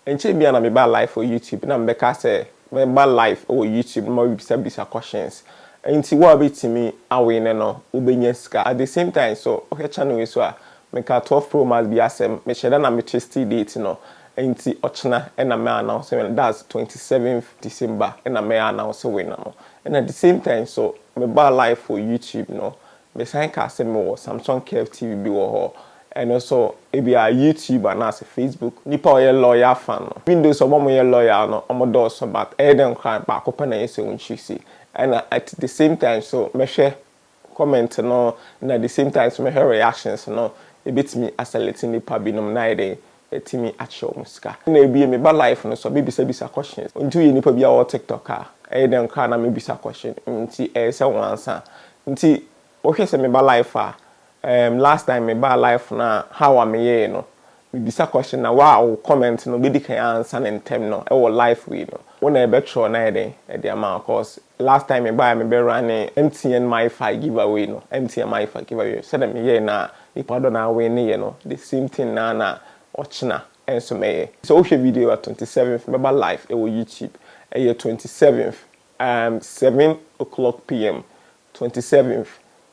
enche bia na me ba live for YouTube na me ka say me ba live for YouTube mo bisa questions enti wa betimi awe ne no ubenya sika at the same time so okay channel we so a me ka 12 Pro Max bi asem me sheda na me test date no enti ochna na me announce when that's 27th December na me announce when no and at the same time so me ba live for YouTube no me sign ka say me Samsung Curve TV bi wo ho and also ebi a YouTube and as a Facebook nipa oye lawyer fan no Windows omo ye lawyer no omo do so but den kran ba ko na yese unchisi and at the same time so me share comment no and at the same time so me hear reactions no e betimi accelerate nipa binom na ide etimi acho musika na ebi me ba life no so be bisa questions until you nipa bia o TikTok den kran na me bisa question nti se wansa nti o hwese me ba life last time me ba life na how am ye no me bisa question na wow comment no be can answer in term no e wo life we no wona e be tro na e dey am cause last time me be run MTN my giveaway no MTN my giveaway said me ye na ipa do na we ne ye no the same thing na ochina enso me so o hwe video at 27th me ba live e wo YouTube e 27th 7 o'clock p.m. 27th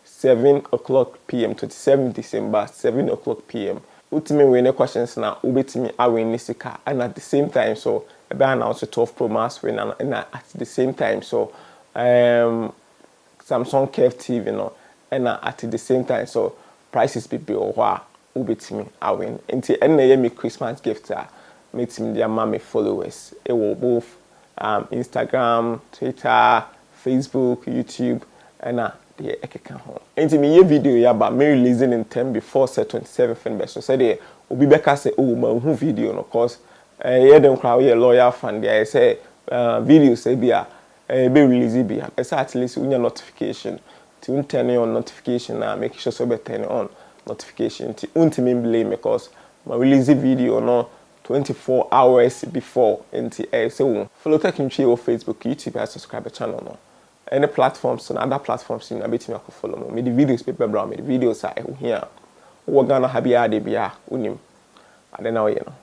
7 o'clock p.m. 27 December 7 o'clock p.m. Ultimate winner questions now ubetimi awin nisika and at the same time so ebe announce 12 Pro Max win and at the same time so Samsung Curve TV no and at the same time so prices be or ubetimi awin nti enne ye me Christmas gift meeting their mommy followers it will both Instagram, Twitter, Facebook, YouTube and the ekeka ho enti me ye video ya ba me releasing in time before say 27th and so say dey obi beka say oh ma hu video no cause ye dem kra we lawyer fan dey say video say bia be release bia say at least unya notification to turn on notification na make sure so be turn on notification ti untimi blame because ma release video no 24 hours before enti say follow tech in Facebook, YouTube and subscribe to channel no any platforms and other platforms you know betimi follow me the videos paper brown me the videos are here we gonna have ya de bia unim and then now you know